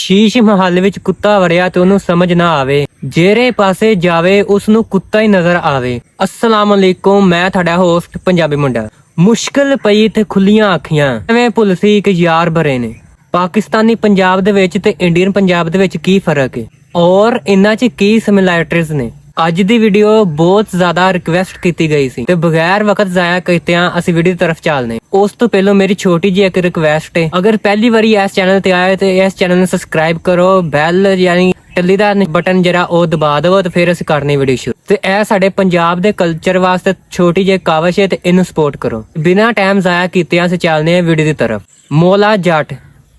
ਸ਼ੀਸ਼ ਮਹੱਲ ਵਿੱਚ ਕੁੱਤਾ ਵੜਿਆ ਤੇ ਉਹਨੂੰ ਸਮਝ ਨਾ ਆਵੇ, ਜਿਹੜੇ ਪਾਸੇ ਜਾਵੇ ਉਸ ਨੂੰ ਕੁੱਤਾ ਹੀ ਨਜ਼ਰ ਆਵੇ। ਅਸਲਾਮ ਅਲੈਕੁਮ, ਮੈਂ ਤੁਹਾਡਾ ਹੋਸਟ ਪੰਜਾਬੀ ਮੁੰਡਾ। ਮੁਸ਼ਕਿਲ ਪਈ ਤੇ ਖੁੱਲੀਆਂ ਅੱਖੀਆਂ, ਐਵੇਂ ਭੁੱਲ ਸੀ ਕਿ ਯਾਰ ਭਰੇ ਨੇ। ਪਾਕਿਸਤਾਨੀ ਪੰਜਾਬ ਦੇ ਵਿੱਚ ਤੇ ਇੰਡੀਅਨ ਪੰਜਾਬ ਦੇ ਵਿੱਚ ਕੀ ਫਰਕ ਹੈ ਔਰ ਇਹਨਾਂ 'ਚ ਕੀ ਸਿਮਿਲੈਰਿਟੀਜ਼ ਨੇ। ਅੱਜ ਦੀ ਵੀਡੀਓ ਬਹੁਤ ਜ਼ਿਆਦਾ ਰਿਕਵੈਸਟ ਕੀਤੀ ਗਈ ਸੀ ਤੇ ਬਗੈਰ ਵਕਤ ਜ਼ਾਇਆ ਕੀਤਿਆਂ ਅਸੀਂ ਵੀਡੀਓ ਦੀ ਤਰਫ ਚੱਲਦੇ। ਉਸ ਤੋਂ ਪਹਿਲਾਂ ਮੇਰੀ ਛੋਟੀ ਜਿਹੀ ਇੱਕ ਰਿਕਵੈਸਟ ਹੈ, ਅਗਰ ਪਹਿਲੀ ਵਾਰੀ ਇਸ ਚੈਨਲ ਤੇ ਆਏ ਤੇ ਇਸ ਚੈਨਲ ਨੂੰ ਸਬਸਕ੍ਰਾਈਬ ਕਰੋ, ਬੈਲ ਯਾਨੀ ਟੱਲੀ ਦਾ ਬਟਨ ਜਿਹੜਾ ਉਹ ਦਬਾ ਦਿਓ ਤੇ ਫਿਰ ਅਸੀਂ ਕਰਨੀ ਵੀਡੀਓ ਸ਼ੁਰੂ। ਤੇ ਇਹ ਸਾਡੇ ਪੰਜਾਬ ਦੇ ਕਲਚਰ ਵਾਸਤੇ ਛੋਟੀ ਜਿਹੀ ਕਾਵਿਸ਼ ਹੈ ਤੇ ਇਹਨੂੰ ਸਪੋਰਟ ਕਰੋ। ਬਿਨਾਂ ਟਾਈਮ ਜ਼ਾਇਆ ਕੀਤਿਆਂ ਅਸੀਂ ਚੱਲਦੇ ਹਾਂ ਵੀਡੀਓ ਦੀ ਤਰਫ। ਮੌਲਾ ਜੱਟ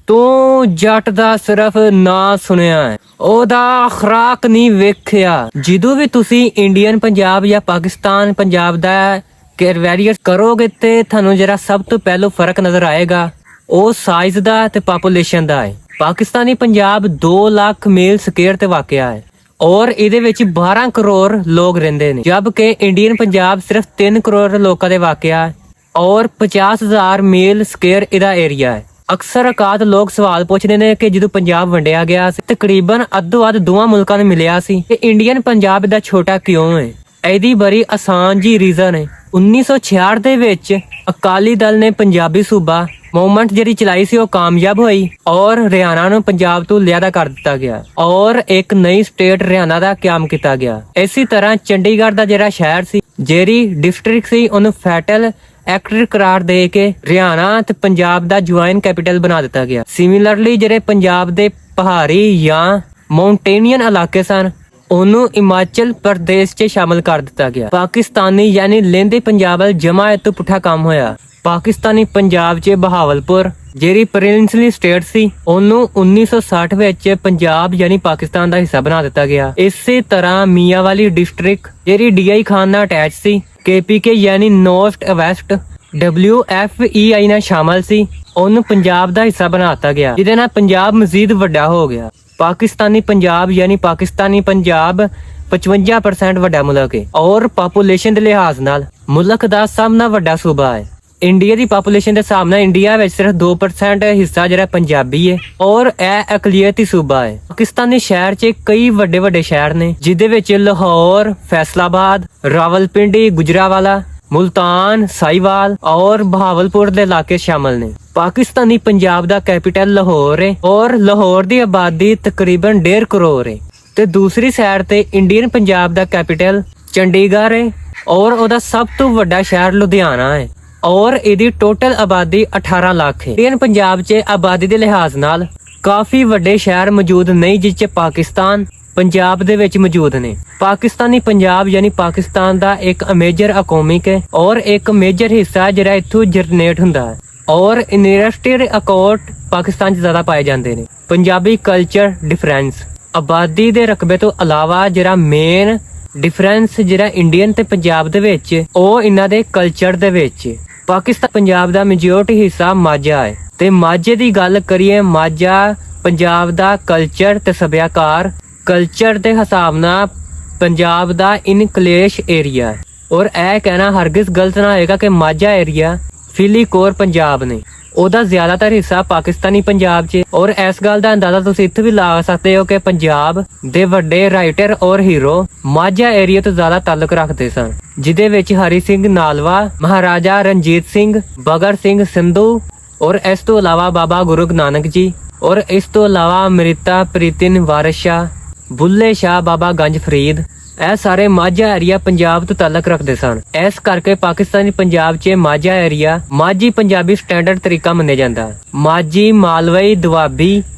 ਤੂੰ ਜੱਟ ਦਾ ਸਿਰਫ ਨਾਂ ਸੁਣਿਆ ਹੈ, ਉਹਦਾ ਖੁਰਾਕ ਨਹੀਂ ਵੇਖਿਆ। ਜਦੋਂ ਵੀ ਤੁਸੀਂ ਇੰਡੀਅਨ ਪੰਜਾਬ ਜਾਂ ਪਾਕਿਸਤਾਨ ਪੰਜਾਬ ਦਾ ਕੰਪੈਰੀਜ਼ਨ ਕਰੋਗੇ ਤੇ ਤੁਹਾਨੂੰ ਜਿਹੜਾ ਸਭ ਤੋਂ ਪਹਿਲਾਂ ਫਰਕ ਨਜ਼ਰ ਆਏਗਾ ਉਹ ਸਾਈਜ਼ ਦਾ ਤੇ ਪਾਪੂਲੇਸ਼ਨ ਦਾ ਹੈ। ਪਾਕਿਸਤਾਨੀ ਪੰਜਾਬ 2 ਲੱਖ ਮੀਲ ਸਕੁਅਰ ਤੇ ਵਾਕਿਆ ਹੈ ਔਰ ਇਹਦੇ ਵਿੱਚ 12 ਕਰੋੜ ਲੋਕ ਰਹਿੰਦੇ ਨੇ, ਜਦਕਿ ਇੰਡੀਅਨ ਪੰਜਾਬ ਸਿਰਫ 3 ਕਰੋੜ ਲੋਕਾਂ ਦੇ ਵਾਕਿਆ ਹੈ ਔਰ 50,000 ਮੀਲ ਸਕੁਅਰ ਇਹਦਾ ਏਰੀਆ ਹੈ। ਅਕਸਰ ਔਕਾਤ ਲੋਕ ਸਵਾਲ ਪੁੱਛਦੇ ਨੇ ਕਿ ਜਦੋਂ ਪੰਜਾਬ ਵੰਡਿਆ ਗਿਆ ਸੀ ਤਕਰੀਬਨ ਅੱਧੋ ਅੱਧ ਦੋਵਾਂ ਮੁਲਕਾਂ ਨੂੰ ਮਿਲਿਆ ਸੀ ਤੇ ਇੰਡੀਅਨ ਪੰਜਾਬ ਦਾ ਛੋਟਾ ਕਿਉਂ ਹੈ। ਇਹਦੀ ਬੜੀ ਆਸਾਨ ਜੀ ਰੀਜ਼ਨ ਹੈ। 1966 ਦੇ ਵਿੱਚ ਅਕਾਲੀ ਦਲ ਨੇ ਪੰਜਾਬੀ ਸੂਬਾ ਮੂਵਮੈਂਟ ਜਿਹੜੀ ਚਲਾਈ ਸੀ ਉਹ ਕਾਮਯਾਬ ਹੋਈ ਔਰ ਹਰਿਆਣਾ ਨੂੰ ਪੰਜਾਬ ਤੋਂ ਲਿਆਦਾ ਕਰ ਦਿੱਤਾ ਗਿਆ ਔਰ ਇੱਕ ਨਈ ਸਟੇਟ ਹਰਿਆਣਾ ਦਾ ਕਾਇਮ ਕੀਤਾ ਗਿਆ। ਇਸੇ ਤਰ੍ਹਾਂ ਚੰਡੀਗੜ੍ਹ ਦਾ ਜਿਹੜਾ ਸ਼ਹਿਰ ਸੀ, ਜਿਹੜੀ ਡਿਸਟ੍ਰਿਕਟ ਸੀ, ਉਹਨੂੰ ਫੈਡਰਲ ਐਕਟ ਕਰਾਰ ਦੇ ਕੇ ਹਰਿਆਣਾ ਤੇ ਪੰਜਾਬ ਦਾ ਜੁਆਇੰਟ ਕੈਪੀਟਲ ਬਣਾ ਦਿੱਤਾ ਗਿਆ। ਸਿਮਿਲਰਲੀ ਜਿਹੜੇ ਪੰਜਾਬ ਦੇ ਪਹਾੜੀ ਜਾਂ ਮਾਊਂਟੇਨੀਅਨ ਇਲਾਕੇ ਸਨ ਉਹਨੂੰ ਹਿਮਾਚਲ ਪ੍ਰਦੇਸ਼ 'ਚ ਸ਼ਾਮਲ ਕਰ ਦਿੱਤਾ ਗਿਆ। ਪਾਕਿਸਤਾਨੀ ਯਾਨੀ ਲਹਿੰਦੇ ਪੰਜਾਬ ਵੱਲ ਜਮਾ ਇਹ ਤੋਂ ਪੁੱਠਾ ਕੰਮ ਹੋਇਆ। ਪਾਕਿਸਤਾਨੀ ਪੰਜਾਬ 'ਚ ਬਹਾਵਲਪੁਰ ਜਿਹੜੀ ਪ੍ਰਿੰਸਲੀ ਸਟੇਟ ਸੀ ਉਹਨੂੰ 1960 ਵਿੱਚ ਪੰਜਾਬ ਯਾਨੀ ਪਾਕਿਸਤਾਨ ਦਾ ਹਿੱਸਾ ਬਣਾ ਦਿੱਤਾ ਗਿਆ। ਇਸੇ ਤਰ੍ਹਾਂ ਮੀਆਂਵਾਲੀ ਡਿਸਟ੍ਰਿਕਟ ਜਿਹੜੀ ਡੀਆਈ ਖਾਨ ਨਾਲ ਅਟੈਚ ਸੀ, KPK ਯਾਨੀ ਨੌਰਥ ਵੈਸਟ WFEI ਨਾਲ ਸ਼ਾਮਲ ਸੀ, ਉਹਨੂੰ ਪੰਜਾਬ ਦਾ ਹਿੱਸਾ ਬਣਾਤਾ ਗਿਆ, ਜਿਹਦੇ ਨਾਲ ਪੰਜਾਬ ਮਜ਼ੀਦ ਵੱਡਾ ਹੋ ਗਿਆ। ਪਾਕਿਸਤਾਨੀ ਪੰਜਾਬ ਯਾਨੀ ਪਾਕਿਸਤਾਨੀ ਪੰਜਾਬ 55% ਵੱਡਾ ਮੁਲਕ ਹੈ ਔਰ ਪਾਪੂਲੇਸ਼ਨ ਦੇ ਲਿਹਾਜ਼ ਨਾਲ ਮੁਲਕ ਦਾ ਸਭ ਨਾਲੋਂ ਵੱਡਾ ਸੂਬਾ ਹੈ। ਇੰਡੀਆ ਦੀ ਪਾਪੂਲੇਸ਼ਨ ਦੇ ਹਿਸਾਬ ਨਾਲ ਇੰਡੀਆ ਵਿੱਚ ਸਿਰਫ 2% ਹਿੱਸਾ ਜਿਹੜਾ ਪੰਜਾਬੀ ਹੈ ਔਰ ਇਹ ਅਕਲੀਅਤੀ ਸੂਬਾ ਹੈ। ਪਾਕਿਸਤਾਨੀ ਸ਼ਹਿਰ 'ਚ ਕਈ ਵੱਡੇ ਵੱਡੇ ਸ਼ਹਿਰ ਨੇ, ਜਿਹਦੇ ਵਿੱਚ ਲਾਹੌਰ, ਫੈਸਲਾਬਾਦ, ਰਾਵਲਪਿੰਡੀ, ਗੁਜਰਾਵਾਲਾ, ਮੁਲਤਾਨ, ਸਾਈਵਾਲ ਔਰ ਬਹਾਵਲਪੁਰ ਦੇ ਇਲਾਕੇ ਸ਼ਾਮਲ ਨੇ। ਪਾਕਿਸਤਾਨੀ ਪੰਜਾਬ ਦਾ ਕੈਪੀਟਲ ਲਾਹੌਰ ਹੈ ਔਰ ਲਾਹੌਰ ਦੀ ਆਬਾਦੀ ਤਕਰੀਬਨ 1.5 ਕਰੋੜ ਹੈ ਤੇ ਦੂਸਰੀ ਸਾਈਡ ਤੇ ਇੰਡੀਅਨ ਪੰਜਾਬ ਦਾ ਕੈਪੀਟਲ ਚੰਡੀਗੜ੍ਹ ਹੈ ਔਰ ਉਹਦਾ ਸਭ ਤੋਂ ਵੱਡਾ ਸ਼ਹਿਰ ਲੁਧਿਆਣਾ ਹੈ ਔਰ ਇਹਦੀ ਟੋਟਲ ਆਬਾਦੀ 18 ਲੱਖ ਹੈ। ਇੰਡੀਅਨ ਪੰਜਾਬ 'ਚ ਆਬਾਦੀ ਦੇ ਲਿਹਾਜ਼ ਨਾਲ ਕਾਫੀ ਵੱਡੇ ਸ਼ਹਿਰ ਮੌਜੂਦ ਨਹੀਂ, ਜਿਸ 'ਚ ਪਾਕਿਸਤਾਨ ਪੰਜਾਬ ਦੇ ਵਿੱਚ ਮੌਜੂਦ ਨੇ। ਪਾਕਿਸਤਾਨੀ ਪੰਜਾਬ ਯਾਨੀ ਪਾਕਿਸਤਾਨ ਦਾ ਇੱਕ ਮੇਜਰ ਇਕਨੋਮਿਕ ਹੈ ਔਰ ਇੱਕ ਮੇਜਰ ਹਿੱਸਾ ਜਿਹੜਾ ਇੱਥੋਂ ਜਨਰੇਟ ਹੁੰਦਾ ਹੈ ਔਰ ਇੰਡਸਟਰੀਅਲ ਅਕਾਊਂਟ ਪਾਕਿਸਤਾਨ 'ਚ ਜ਼ਿਆਦਾ ਪਾਏ ਜਾਂਦੇ ਨੇ। ਪੰਜਾਬੀ ਕਲਚਰ ਡਿਫਰੈਂਸ ਆਬਾਦੀ ਦੇ ਰਕਬੇ ਤੋਂ ਇਲਾਵਾ ਜਿਹੜਾ ਮੇਨ ਡਿਫਰੈਂਸ ਜਿਹੜਾ ਇੰਡੀਅਨ ਤੇ ਪੰਜਾਬ ਦੇ ਵਿੱਚ ਉਹ ਇਹਨਾਂ ਦੇ ਕਲਚਰ ਦੇ ਵਿੱਚ। ਪਾਕਿਸਤਾਨ ਪੰਜਾਬ ਦਾ ਮੈਜੋਰਟੀ ਹਿੱਸਾ ਮਾਝਾ ਹੈ ਤੇ ਮਾਝੇ ਦੀ ਗੱਲ ਕਰੀਏ, ਮਾਝਾ ਪੰਜਾਬ ਦਾ ਕਲਚਰ ਤੇ ਸੱਭਿਆਚਾਰ ਕਲਚਰ ਦੇ ਹਿਸਾਬ ਨਾਲ ਪੰਜਾਬ ਦਾ ਇਨਕਲੇਸ਼ ਏਰੀਆ ਹੈ ਔਰ ਇਹ ਕਹਿਣਾ ਹਰਗਿਜ਼ ਗਲਤ ਨਾ ਹੋਏਗਾ ਕਿ ਮਾਝਾ ਏਰੀਆ ਫਿਲੀਕੋਰ ਪੰਜਾਬ ਨੇ, ਉਹਦਾ ਜ਼ਿਆਦਾਤਰ ਹਿੱਸਾ ਪਾਕਿਸਤਾਨੀ ਪੰਜਾਬ 'ਚ। ਔਰ ਇਸ ਗੱਲ ਦਾ ਅੰਦਾਜ਼ਾ ਤੁਸੀਂ ਇੱਥੇ ਵੀ ਲਾ ਸਕਦੇ ਹੋ ਕਿ ਪੰਜਾਬ ਦੇ ਵੱਡੇ ਰਾਈਟਰ ਔਰ ਹੀਰੋ ਮਾਝਾ ਏਰੀਆ ਤੋਂ ਜ਼ਿਆਦਾ ਤਾਲੁਕ ਰੱਖਦੇ ਸਨ, ਜਿਹਦੇ ਵਿੱਚ ਹਰੀ ਸਿੰਘ ਨਾਲਵਾ, ਮਹਾਰਾਜਾ ਰਣਜੀਤ ਸਿੰਘ, ਭਗਤ ਸਿੰਘ ਸੰਧੂ ਔਰ ਇਸ ਤੋਂ ਇਲਾਵਾ ਬਾਬਾ ਗੁਰੂ ਨਾਨਕ ਜੀ ਔਰ ਇਸ ਤੋਂ ਇਲਾਵਾ ਅਮ੍ਰਿਤਾ ਪ੍ਰੀਤਿਨ ਵਾਰਿਸ ਸ਼ਾਹ, ਬੁੱਲੇ ਸ਼ਾਹ, ਬਾਬਾ ਗੰਜ ਫਰੀਦ, ਇਹ ਸਾਰੇ ਮਾਝਾ ਏਰੀਆ ਪੰਜਾਬ ਤੋਂ ਤਾਲੁਕ ਰੱਖਦੇ ਸਨ। ਇਸ ਕਰਕੇ ਪਾਕਿਸਤਾਨੀ ਪੰਜਾਬ 'ਚ ਮਾਝਾ ਏਰੀਆ ਮਾਝੀ ਪੰਜਾਬੀ ਸਟੈਂਡਰਡ ਤਰੀਕਾ ਮੰਨਿਆ ਜਾਂਦਾ। ਮਾਝੀ, ਮਾਲਵਈ, ਦੁਆਬੀ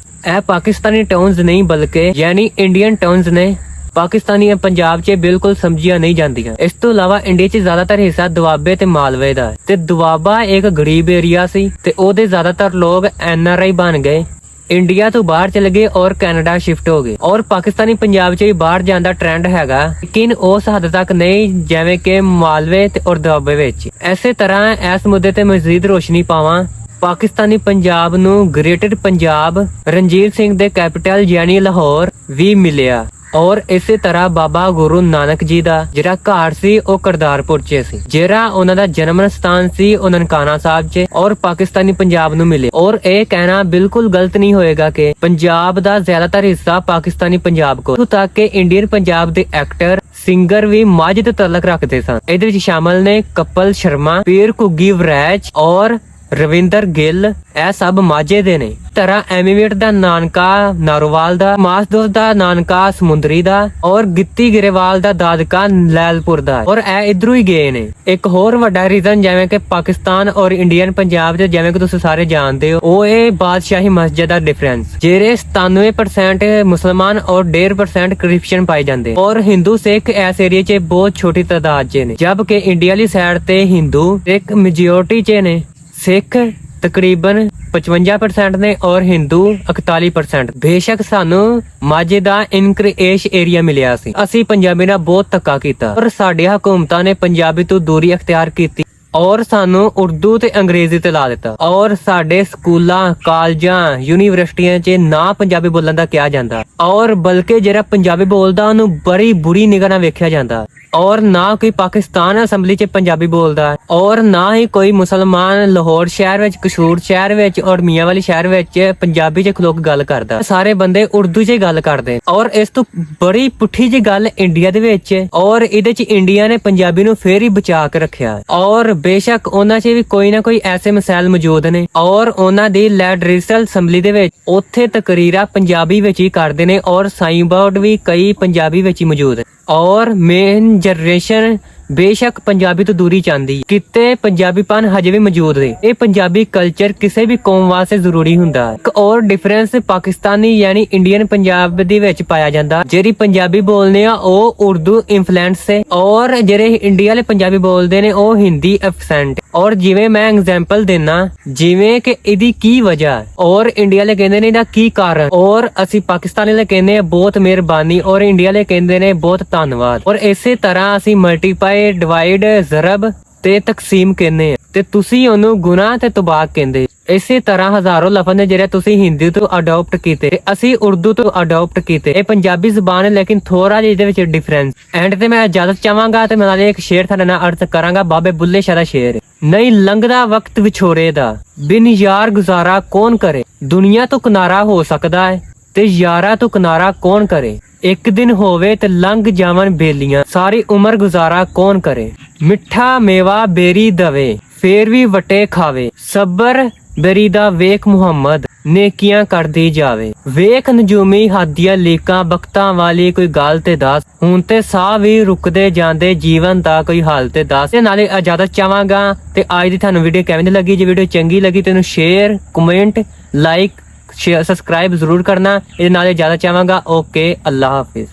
ਇਹ ਪਾਕਿਸਤਾਨੀ ਟਾਊਨਸ ਨਹੀਂ ਬਲਕਿ ਯਾਨੀ ਇੰਡੀਅਨ ਟਾਊਨਸ ਨੇ, ਪਾਕਿਸਤਾਨੀ ਪੰਜਾਬ 'ਚ ਬਿਲਕੁਲ ਸਮਝੀਆਂ ਨਹੀਂ ਜਾਂਦੀਆਂ। ਇਸ ਤੋਂ ਇਲਾਵਾ ਇੰਡੀਆ 'ਚ ਜ਼ਿਆਦਾਤਰ ਹਿੱਸਾ ਦੁਆਬੇ ਤੇ ਮਾਲਵੇ ਦਾ ਹੈ ਤੇ ਦੁਆਬਾ ਇੱਕ ਗਰੀਬ ਏਰੀਆ ਸੀ ਤੇ ਉਹਦੇ ਜ਼ਿਆਦਾਤਰ ਲੋਕ NRI ਬਣ ਗਏ, ਇੰਡੀਆ ਤੋਂ ਬਾਹਰ ਚਲੇ ਗਏ ਔਰ ਕੈਨੇਡਾ ਸ਼ਿਫਟ ਹੋ ਗਏ ਔਰ ਪਾਕਿਸਤਾਨੀ ਪੰਜਾਬ 'ਚ ਵੀ ਬਾਹਰ ਜਾਣ ਦਾ ਟ੍ਰੈਂਡ ਹੈਗਾ, ਲੇਕਿਨ ਉਸ ਹੱਦ ਤੱਕ ਨਹੀਂ ਜਿਵੇਂ ਕਿ ਮਾਲਵੇ ਤੇ ਔਰ ਦੁਆਬੇ ਵਿੱਚ। ਇਸੇ ਤਰ੍ਹਾਂ ਇਸ ਮੁੱਦੇ ਤੇ ਮਜ਼ੀਦ ਰੋਸ਼ਨੀ ਪਾਵਾਂ, ਪਾਕਿਸਤਾਨੀ ਪੰਜਾਬ ਨੂੰ ਗ੍ਰੇਟਰ ਪੰਜਾਬ ਰਣਜੀਤ ਸਿੰਘ ਦੇ ਕੈਪੀਟਲ ਯਾਨੀ ਲਾਹੌਰ ਵੀ ਮਿਲਿਆ ਔਰ ਇਸੇ ਤਰ੍ਹਾਂ ਬਾਬਾ ਗੁਰੂ ਨਾਨਕ ਜੀ ਦਾ ਜਿਹੜਾ ਘਰ ਸੀ ਉਹ ਕਰਤਾਰਪੁਰ 'ਚ ਸੀ, ਜਿਹੜਾ ਉਹਨਾਂ ਦਾ ਜਨਮ ਸਥਾਨ ਸੀ ਉਹ ਨਨਕਾਣਾ ਸਾਹਿਬ 'ਚ ਔਰ ਪਾਕਿਸਤਾਨੀ ਪੰਜਾਬ ਨੂੰ ਮਿਲੇ। ਔਰ ਇਹ ਕਹਿਣਾ ਬਿਲਕੁਲ ਗਲਤ ਨਹੀਂ ਹੋਏਗਾ ਕਿ ਪੰਜਾਬ ਦਾ ਜ਼ਿਆਦਾਤਰ ਹਿੱਸਾ ਪਾਕਿਸਤਾਨੀ ਪੰਜਾਬ ਕੋਲ, ਤੱਕ ਕਿ ਇੰਡੀਅਨ ਪੰਜਾਬ ਦੇ ਐਕਟਰ ਸਿੰਗਰ ਵੀ ਮਾਝੇ ਤੋਂ ਤਾਲੁਕ ਰੱਖਦੇ ਸਨ। ਇਹਦੇ ਵਿੱਚ ਸ਼ਾਮਲ ਨੇ ਕਪਲ ਸ਼ਰਮਾ, ਪੀਰ ਘੁੱਗੀ ਵਰੈਚ ਔਰ ਰਵਿੰਦਰ ਗਿੱਲ, ਇਹ ਸਭ ਮਾਝੇ ਦੇ ਨੇ। ਤਰ੍ਹਾਂ ਐਮੀਵੇਟ ਦਾ ਨਾਨਕਾ ਨਾਰੋਵਾਲ ਦਾ, ਮਾਸਦੋਸ ਦਾ ਨਾਨਕਾ ਸਮੁੰਦਰੀ ਦਾ ਔਰ ਗਿੱਤੀ ਗਿਰੇਵਾਲ ਦਾ ਦਾਦਕਾ ਲੈਲਪੁਰ ਦਾ, ਔਰ ਇਹ ਇਧਰੋਂ ਹੀ ਗਏ ਨੇ। ਇੱਕ ਹੋਰ ਵੱਡਾ ਰੀਜ਼ਨ ਜਿਵੇਂ ਕਿ ਪਾਕਿਸਤਾਨ ਔਰ ਇੰਡੀਅਨ ਪੰਜਾਬ ਦੇ, ਜਿਵੇਂ ਕਿ ਤੁਸੀਂ ਸਾਰੇ ਜਾਣਦੇ ਹੋ, ਉਹ ਇਹ ਬਾਦਸ਼ਾਹੀ ਮਸਜਿਦ ਦਾ ਡਿਫਰੈਂਸ, ਜਿਹੜੇ 97% ਮੁਸਲਮਾਨ ਔਰ 1.5% ਕ੍ਰਿਸਚੀਅਨ ਪਾਏ ਜਾਂਦੇ ਔਰ ਹਿੰਦੂ ਸਿੱਖ ਇਸ ਏਰੀਆ 'ਚ ਬਹੁਤ ਛੋਟੀ ਤਾਦਾਦ 'ਚ ਨੇ, ਜਦਕਿ ਇੰਡੀਆ ਵਾਲੀ ਸਾਈਡ ਤੇ ਹਿੰਦੂ ਇੱਕ ਮੈਜੋਰਟੀ 'ਚ ਨੇ, ਸਿੱਖ ਤਕਰੀਬਨ 55% ਨੇ ਔਰ ਹਿੰਦੂ 41%। ਬੇਸ਼ੱਕ ਸਾਨੂੰ ਮਾਝੇ ਦਾ ਇਨਕਰੇਸ਼ ਏਰੀਆ ਮਿਲਿਆ ਸੀ, ਅਸੀਂ ਪੰਜਾਬੀ ਨਾਲ ਬਹੁਤ ਧੱਕਾ ਕੀਤਾ ਔਰ ਸਾਡੀਆਂ ਹਕੂਮਤਾਂ ਨੇ ਪੰਜਾਬੀ ਤੋਂ ਦੂਰੀ ਅਖਤਿਆਰ ਕੀਤੀ ਔਰ ਸਾਨੂੰ ਉਰਦੂ ਤੇ ਅੰਗਰੇਜ਼ੀ ਤੇ ਲਾ ਦਿੱਤਾ ਔਰ ਸਾਡੇ ਸਕੂਲਾਂ, ਕਾਲਜਾਂ, ਯੂਨੀਵਰਸਿਟੀਆਂ 'ਚ ਨਾ ਪੰਜਾਬੀ ਬੋਲਣ ਦਾ ਕਿਹਾ ਜਾਂਦਾ ਔਰ ਬਲਕਿ ਜਿਹੜਾ ਪੰਜਾਬੀ ਬੋਲਦਾ ਉਹਨੂੰ ਬੜੀ ਬੁਰੀ ਨਿਗਾਹ ਨਾਲ ਵੇਖਿਆ ਜਾਂਦਾ ਔਰ ਨਾ ਕੋਈ ਪਾਕਿਸਤਾਨ ਅਸੈਂਬਲੀ 'ਚ ਪੰਜਾਬੀ ਬੋਲਦਾ ਔਰ ਨਾ ਹੀ ਕੋਈ ਮੁਸਲਮਾਨ ਲਾਹੌਰ ਸ਼ਹਿਰ ਵਿੱਚ, ਕਸੂਰ ਸ਼ਹਿਰ ਵਿੱਚ ਔਰ ਮੀਆਂਵਾਲੀ ਸ਼ਹਿਰ ਵਿੱਚ ਪੰਜਾਬੀ 'ਚ ਖਲੋਕ ਗੱਲ ਕਰਦਾ। ਸਾਰੇ ਬੰਦੇ ਉਰਦੂ 'ਚ ਗੱਲ ਕਰਦੇ ਔਰ ਇਸ ਤੋਂ ਬੜੀ ਪੁੱਠੀ ਜਿਹੀ ਗੱਲ ਇੰਡੀਆ ਦੇ ਵਿੱਚ ਔਰ ਇਹਦੇ 'ਚ ਇੰਡੀਆ ਨੇ ਪੰਜਾਬੀ ਨੂੰ ਫੇਰ ਹੀ ਬਚਾ ਕੇ ਰੱਖਿਆ ਔਰ ਬੇਸ਼ੱਕ ਉਹਨਾਂ 'ਚ ਵੀ ਕੋਈ ਨਾ ਕੋਈ ਐਸੇ ਮਸਾਇਲ ਮੌਜੂਦ ਨੇ ਔਰ ਉਹਨਾਂ ਦੀ ਲੈਜਿਸਲੇਟਿਵ ਅਸੈਂਬਲੀ ਦੇ ਵਿੱਚ ਉੱਥੇ ਤਕਰੀਰਾਂ ਪੰਜਾਬੀ ਵਿੱਚ ਹੀ ਕਰਦੇ ਨੇ ਔਰ ਸਾਈਨ ਬੋਰਡ ਵੀ ਕਈ ਪੰਜਾਬੀ ਵਿੱਚ ਹੀ ਮੌਜੂਦ ਹੈ ਔਰ ਮੇਨ ਜਨਰੇਸ਼ਨ ਬੇਸ਼ੱਕ ਪੰਜਾਬੀ ਤੋਂ ਦੂਰੀ ਚਾਹੁੰਦੀ, ਕਿਤੇ ਪੰਜਾਬੀਪਨ ਹਜੇ ਵੀ ਮੌਜੂਦ ਹੈ। ਇਹ ਪੰਜਾਬੀ ਕਲਚਰ ਕਿਸੇ ਵੀ ਕੌਮ ਵਾਸਤੇ ਜ਼ਰੂਰੀ ਹੁੰਦਾ। ਇੱਕ ਔਰ ਡਿਫਰੈਂਸ ਪਾਕਿਸਤਾਨੀ ਯਾਨੀ ਇੰਡੀਅਨ ਪੰਜਾਬ ਦੇ ਵਿੱਚ ਪਾਇਆ ਜਾਂਦਾ, ਜਿਹੜੀ ਪੰਜਾਬੀ ਬੋਲਦੇ ਆ ਉਹ ਉਰਦੂ ਇਨਫਲੂਐਂਸ ਹੈ ਔਰ ਜਿਹੜੇ ਇੰਡੀਆ ਵਾਲੇ ਪੰਜਾਬੀ ਬੋਲਦੇ ਨੇ ਉਹ ਹਿੰਦੀ ਐਕਸੈਂਟ। ਔਰ ਜਿਵੇਂ ਮੈਂ ਐਗਜ਼ਾਮਪਲ ਦੇਣਾ, ਜਿਵੇਂ ਕਿ ਇਹਦੀ ਕੀ ਵਜ੍ਹਾ ਔਰ ਇੰਡੀਆ ਵਾਲੇ ਕਹਿੰਦੇ ਨੇ ਇਹਦਾ ਕੀ ਕਾਰਨ ਔਰ ਅਸੀਂ ਪਾਕਿਸਤਾਨੀ ਵਾਲੇ ਕਹਿੰਦੇ ਆ ਬਹੁਤ ਮਿਹਰਬਾਨੀ ਔਰ ਇੰਡੀਆ ਵਾਲੇ ਕਹਿੰਦੇ ਨੇ ਬਹੁਤ ਧੰਨਵਾਦ ਔਰ ਇਸੇ ਤਰ੍ਹਾਂ ਅਸੀਂ ਮਲਟੀਪਲਾਈ, ਡਿਵਾਈਡ, ਜ਼ਰਬ ਤੇ ਤਕਸੀਮ ਕਹਿੰਦੇ ਆ ਤੇ ਤੁਸੀਂ ਉਹਨੂੰ ਗੁਨਾਹ ਤੇ ਤਬਾਕ ਕਹਿੰਦੇ। ਇਸੇ ਤਰ੍ਹਾਂ ਹਜ਼ਾਰਾਂ ਲਫ਼ਜ਼ ਨੇ ਜਿਹੜੇ ਤੁਸੀਂ ਹਿੰਦੀ ਤੋਂ ਅਡਾਪਟ ਕੀਤੇ, ਅਸੀਂ ਉਰਦੂ ਤੋਂ ਅਡਾਪਟ ਕੀਤੇ। ਇਹ ਪੰਜਾਬੀ ਜ਼ੁਬਾਨ ਹੈ ਲੇਕਿਨ ਥੋੜਾ ਜਿਹਾ ਇਹਦੇ ਵਿੱਚ ਡਿਫਰੈਂਸ। ਐਂਡ ਤੇ ਮੈਂ ਇਜਾਜ਼ਤ ਚਾਹਾਂਗਾ ਤੇ ਮੈਂ ਨਾਲੇ ਇੱਕ ਸ਼ੇਰ ਤੁਹਾਡੇ ਨਾਲ ਅਰਜ਼ ਕਰਾਂਗਾ, ਬਾਬੇ ਬੁੱਲੇ ਸ਼ਾਹ ਦਾ ਸ਼ੇਰ। ਨਹੀਂ ਲੰਘਦਾ ਵਕਤ ਵਿਛੋੜੇ ਦਾ, ਬਿਨ ਯਾਰ ਗੁਜ਼ਾਰਾ ਕੌਣ ਕਰੇ। ਦੁਨੀਆ ਤੋਂ ਕਿਨਾਰਾ ਹੋ ਸਕਦਾ ਹੈ ਤੇ ਯਾਰਾਂ ਤੋਂ ਕਿਨਾਰਾ ਕੌਣ ਕਰੇ। ਇੱਕ ਦਿਨ ਹੋਵੇ ਤੇ ਲੰਘ ਜਾਵਨ ਬੇਲੀਆਂ, ਸਾਰੀ ਉਮਰ ਗੁਜ਼ਾਰਾ ਕੌਣ ਕਰੇ। ਮਿੱਠਾ ਮੇਵਾ ਬੇਰੀ ਦਵੇ, ਫੇਰ ਵੀ ਵਟੇ ਖਾਵੇ। ਸਬਰ ਬੇਰੀ ਦਾ ਵੇਖ ਮੁਹੰਮਦ, ਨੇਕੀਆਂ ਕਰਦੀ ਜਾਵੇ। ਵੇਖ ਨਜੂਮੀ ਹਾਦੀਆਂ ਲੀਕਾਂ, ਬਖਤਾਂ ਵਾਲੀ ਕੋਈ ਗੱਲ ਤੇ ਦੱਸ। ਹੁਣ ਤੇ ਸਾਹ ਵੀ ਰੁਕਦੇ ਜਾਂਦੇ, ਜੀਵਨ ਦਾ ਕੋਈ ਹਾਲ ਤੇ ਦੱਸ। ਤੇ ਨਾਲੇ ਇਜਾਜ਼ਤ ਚਾਹਾਂਗਾ ਤੇ ਅੱਜ ਦੀ ਤੁਹਾਨੂੰ ਵੀਡੀਓ ਕਿਵੇਂ ਲੱਗੀ। ਜੇ ਵੀਡੀਓ ਚੰਗੀ ਲੱਗੀ ਤੈਨੂੰ ਸ਼ੇਅਰ, ਕਮੈਂਟ, ਲਾਈਕ, ਸਬਸਕ੍ਰਾਈਬ ਜ਼ਰੂਰ ਕਰਨਾ। ਇਹਦੇ ਨਾਲ ਇਜਾਜ਼ਤ ਚਾਹਾਂਗਾ। ਓਕੇ, ਅੱਲਾ ਹਾਫਿਜ਼।